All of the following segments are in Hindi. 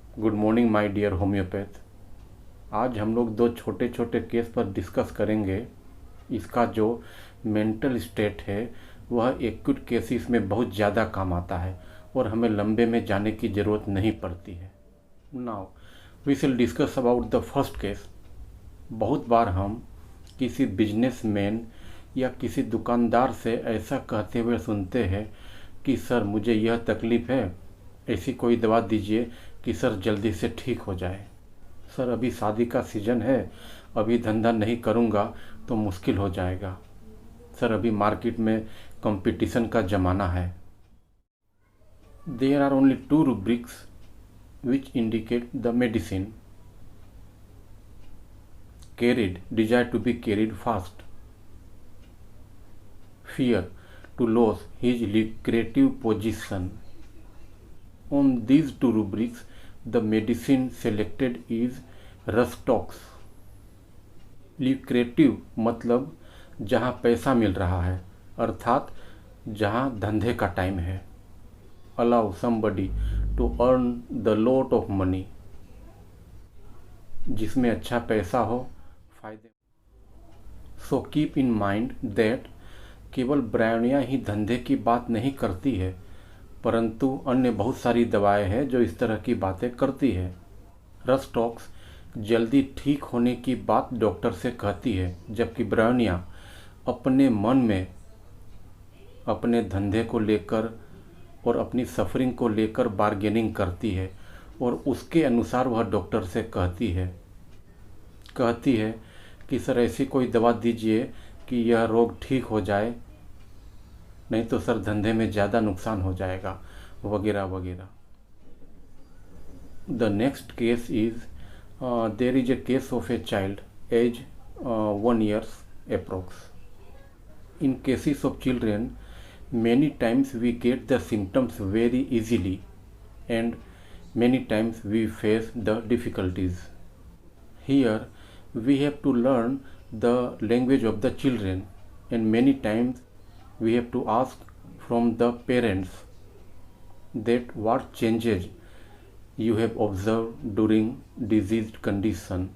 Good morning my dear homeopath. आज हम लोग दो छोटे छोटे केस पर डिस्कस करेंगे। इसका जो मेंटल स्टेट है वह एक्यूट केसेस में बहुत ज़्यादा काम आता है और हमें लंबे में जाने की ज़रूरत नहीं पड़ती है। Now we will discuss about the first case. बहुत बार हम किसी बिजनेसमैन या किसी दुकानदार से ऐसा कहते हुए सुनते हैं कि सर मुझे यह तकलीफ़ है, ऐसी कोई दवा दीजिए कि सर जल्दी से ठीक हो जाए। सर अभी शादी का सीज़न है, अभी धंधा नहीं करूँगा तो मुश्किल हो जाएगा। सर अभी मार्केट में कंपटीशन का ज़माना है। There are only two rubrics which indicate the medicine carried, desire to be carried fast, fear to lose his lucrative position. On these two rubrics, the medicine selected is rhus tox. Lucrative मतलब जहाँ पैसा मिल रहा है, अर्थात जहाँ धंधे का टाइम है। Allow somebody to earn the lot of money, जिसमें अच्छा पैसा हो, फायदे। So keep in mind that केवल ब्रायोनिया ही धंधे की बात नहीं करती है, परंतु अन्य बहुत सारी दवाएं हैं जो इस तरह की बातें करती है। रस्टॉक्स जल्दी ठीक होने की बात डॉक्टर से कहती है, जबकि ब्रायोनिया अपने मन में अपने धंधे को लेकर और अपनी सफरिंग को लेकर बार्गेनिंग करती है और उसके अनुसार वह डॉक्टर से कहती है कि सर ऐसी कोई दवा दीजिए कि यह रोग ठीक हो जाए, नहीं तो सर धंधे में ज़्यादा नुकसान हो जाएगा, वगैरह वगैरह। The next case is there is a case of a child age 1 year approx. In cases of children, many times we get the symptoms very easily and many times we face the difficulties. Here we have to learn the language of the children and many times we have to ask from the parents that what changes you have observed during diseased condition.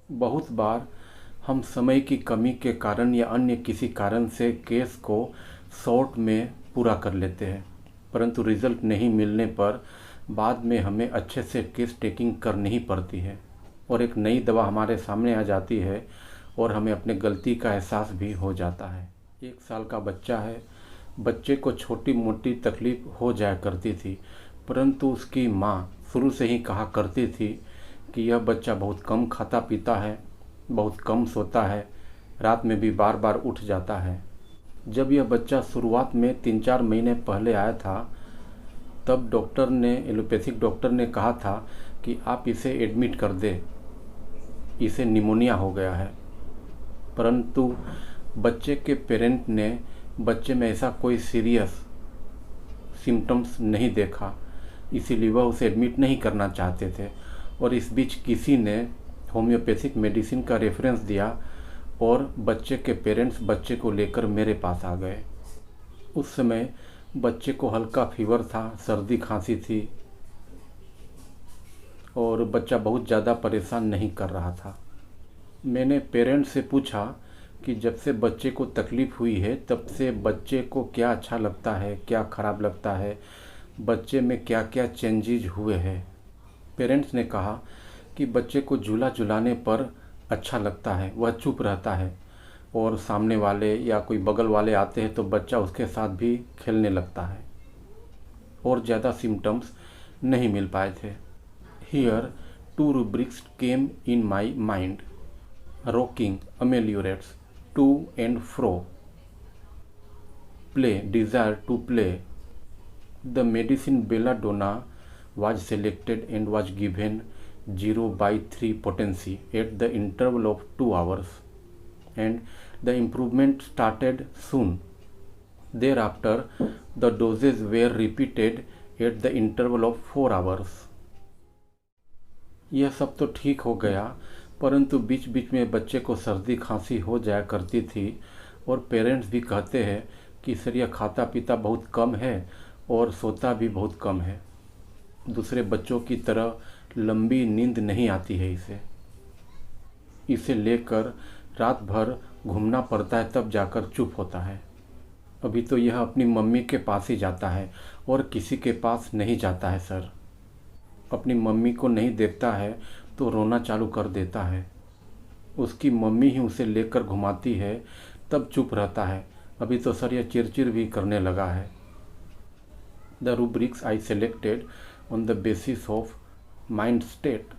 बहुत बार हम समय की कमी के कारण या अन्य किसी कारण से केस को शॉर्ट में पूरा कर लेते हैं, परंतु रिजल्ट नहीं मिलने पर बाद में हमें अच्छे से केस टेकिंग करनी ही पड़ती है और एक नई दवा हमारे सामने आ जाती है और हमें अपने गलती का एहसास भी हो जाता है। 1 साल का बच्चा है, बच्चे को छोटी मोटी तकलीफ हो जाया करती थी, परंतु उसकी माँ शुरू से ही कहा करती थी कि यह बच्चा बहुत कम खाता पीता है, बहुत कम सोता है, रात में भी बार बार उठ जाता है। जब यह बच्चा शुरुआत में 3-4 महीने पहले आया था, तब एलोपैथिक डॉक्टर ने कहा था कि आप इसे एडमिट कर दें, इसे निमोनिया हो गया है। परंतु बच्चे के पेरेंट ने बच्चे में ऐसा कोई सीरियस सिम्टम्स नहीं देखा, इसीलिए वह उसे एडमिट नहीं करना चाहते थे और इस बीच किसी ने होम्योपैथिक मेडिसिन का रेफरेंस दिया और बच्चे के पेरेंट्स बच्चे को लेकर मेरे पास आ गए। उस समय बच्चे को हल्का फीवर था, सर्दी खांसी थी और बच्चा बहुत ज़्यादा परेशान नहीं कर रहा था। मैंने पेरेंट्स से पूछा कि जब से बच्चे को तकलीफ़ हुई है तब से बच्चे को क्या अच्छा लगता है, क्या ख़राब लगता है, बच्चे में क्या क्या चेंजेज हुए हैं। पेरेंट्स ने कहा कि बच्चे को झूला झुलाने पर अच्छा लगता है, वह चुप रहता है और सामने वाले या कोई बगल वाले आते हैं तो बच्चा उसके साथ भी खेलने लगता है और ज़्यादा सिम्टम्स नहीं मिल पाए थे। Here 2 rubrics came in my mind, rocking ameliorates to and fro, play, desire to play. The medicine belladonna was selected and was given 0/3 potency at the interval of 2 hours and the improvement started soon. Thereafter, the doses were repeated at the interval of 4 hours. यह सब तो ठीक हो गया, परंतु बीच बीच में बच्चे को सर्दी खांसी हो जाया करती थी और पेरेंट्स भी कहते हैं कि सर यह खाता पीता बहुत कम है और सोता भी बहुत कम है। दूसरे बच्चों की तरह लंबी नींद नहीं आती है इसे लेकर रात भर घूमना पड़ता है, तब जाकर चुप होता है। अभी तो यह अपनी मम्मी के पास ही जाता है और किसी के पास नहीं जाता है सर। अपनी मम्मी को नहीं देखता है तो रोना चालू कर देता है। उसकी मम्मी ही उसे लेकर घुमाती है तब चुप रहता है। अभी तो सर यह चिड़चिड़ भी करने लगा है। The rubrics I selected on the basis of mind state: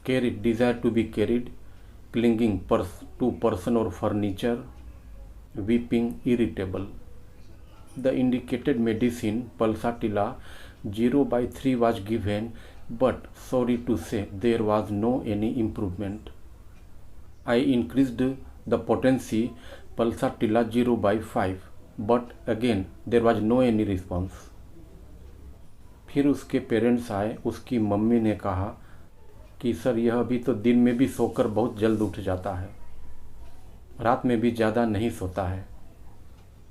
carried, desire to be carried, clinging to person or furniture, weeping, irritable. The indicated medicine pulsatilla 0/3 was given, but sorry to say there was no any improvement. I increased the potency pulsatilla 0/5, but again there was no any response. फिर उसके पेरेंट्स आए। उसकी मम्मी ने कहा कि सर यह अभी तो दिन में भी सोकर बहुत जल्द उठ जाता है, रात में भी ज़्यादा नहीं सोता है,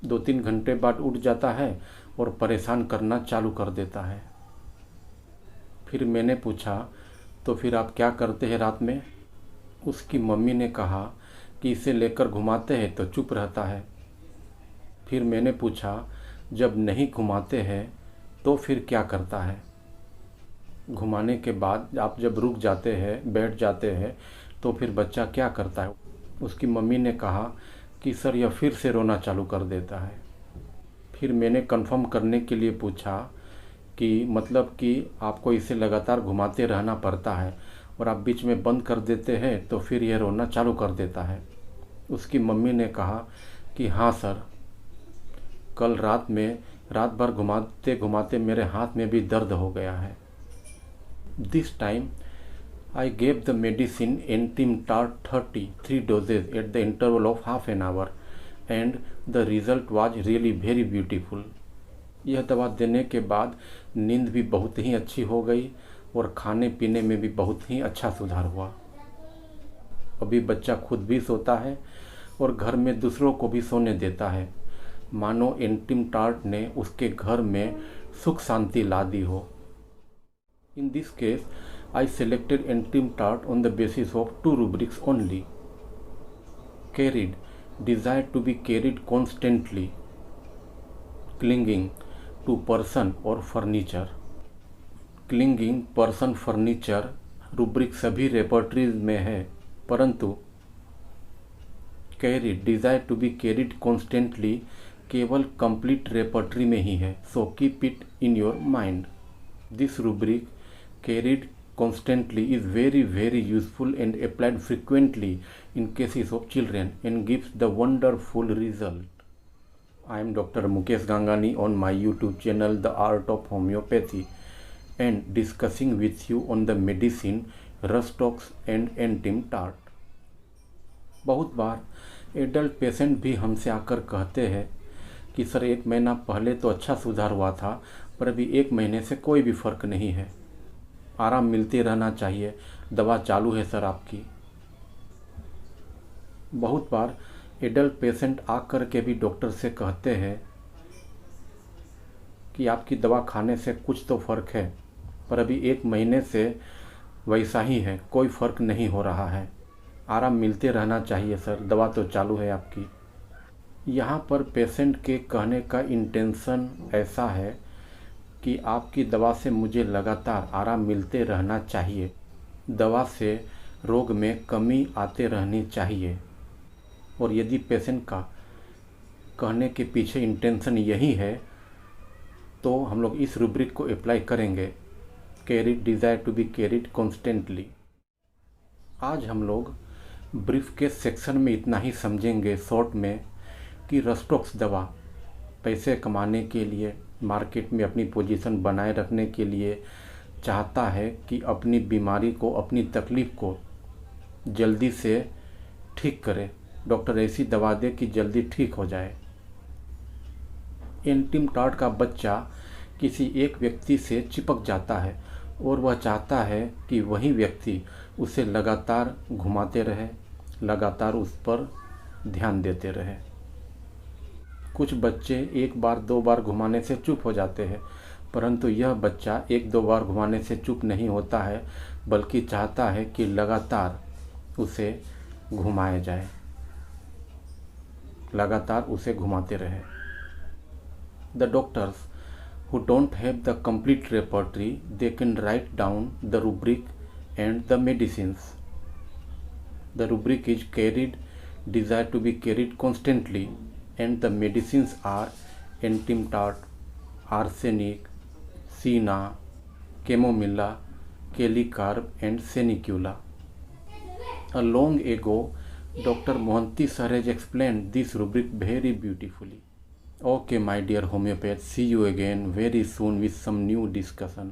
2-3 घंटे बाद उठ जाता है और परेशान करना चालू कर देता है। फिर मैंने पूछा तो फिर आप क्या करते हैं रात में? उसकी मम्मी ने कहा कि इसे लेकर घुमाते हैं तो चुप रहता है। फिर मैंने पूछा जब नहीं घुमाते हैं तो फिर क्या करता है? घुमाने के बाद आप जब रुक जाते हैं, बैठ जाते हैं, तो फिर बच्चा क्या करता है? उसकी मम्मी ने कहा कि सर यह फिर से रोना चालू कर देता है। फिर मैंने कंफर्म करने के लिए पूछा कि मतलब कि आपको इसे लगातार घुमाते रहना पड़ता है और आप बीच में बंद कर देते हैं तो फिर यह रोना चालू कर देता है। उसकी मम्मी ने कहा कि हाँ सर, कल रात भर घुमाते घुमाते मेरे हाथ में भी दर्द हो गया है। This time I gave the medicine Entim-Tart 33 doses at the interval of half an hour and the result was really very beautiful. यह दवा देने के बाद नींद भी बहुत ही अच्छी हो गई और खाने पीने में भी बहुत ही अच्छा सुधार हुआ। अभी बच्चा खुद भी सोता है और घर में दूसरों को भी सोने देता है, मानो एंटिम-टार्ट ने उसके घर में सुख शांति ला दी हो। In this case, I selected Entim-Tart on the basis of 2 rubrics only: carried, desire to be carried constantly, clinging to person or furniture. Clinging, person, furniture rubric सभी रेपर्टरीज में है, परंतु carried, desire to be carried constantly केवल कंप्लीट रेपर्टरी में ही है, so keep it in your mind. This rubric, carried constantly, is very useful and applied frequently in cases of children and gives the wonderful result. I am Dr. Mukesh Gangani on my YouTube channel The Art of Homeopathy and discussing with you on the medicine Rustox and Entim-Tart. बहुत बार एडल्ट पेशेंट भी हमसे आकर कहते हैं कि सर 1 महीना पहले तो अच्छा सुधार हुआ था, पर अभी 1 महीने से कोई भी फर्क नहीं है, आराम मिलते रहना चाहिए, दवा चालू है सर आपकी। बहुत बार एडल्ट पेशेंट आकर के भी डॉक्टर से कहते हैं कि आपकी दवा खाने से कुछ तो फ़र्क है, पर अभी 1 महीने से वैसा ही है, कोई फ़र्क नहीं हो रहा है, आराम मिलते रहना चाहिए सर, दवा तो चालू है आपकी। यहाँ पर पेशेंट के कहने का इंटेंशन ऐसा है कि आपकी दवा से मुझे लगातार आराम मिलते रहना चाहिए, दवा से रोग में कमी आते रहनी चाहिए। और यदि पेशेंट का कहने के पीछे इंटेंशन यही है तो हम लोग इस रूब्रिक को अप्लाई करेंगे, carried, desire to be carried constantly. आज हम लोग ब्रीफ के सेक्शन में इतना ही समझेंगे शॉर्ट में कि रस्टॉक्स दवा पैसे कमाने के लिए, मार्केट में अपनी पोजीशन बनाए रखने के लिए चाहता है कि अपनी बीमारी को, अपनी तकलीफ़ को जल्दी से ठीक करे, डॉक्टर ऐसी दवा दे कि जल्दी ठीक हो जाए। एंटिम-टार्ट का बच्चा किसी एक व्यक्ति से चिपक जाता है और वह चाहता है कि वही व्यक्ति उसे लगातार घुमाते रहे, लगातार उस पर ध्यान देते रहे। कुछ बच्चे 1 बार 2 बार घुमाने से चुप हो जाते हैं, परंतु यह बच्चा एक दो बार घुमाने से चुप नहीं होता है, बल्कि चाहता है कि लगातार उसे घुमाया जाए, लगातार उसे घुमाते रहे। The doctors who don't have the complete repertory, they can write down the rubric and the medicines. The rubric is carried, desired to be carried constantly, and the medicines are entimemtat, arsenic, sina, chamomilla, calicarb, and senicula. A long ago, Dr. Mohanty sir has explained this rubric very beautifully. Okay, my dear homeopath, see you again very soon with some new discussion.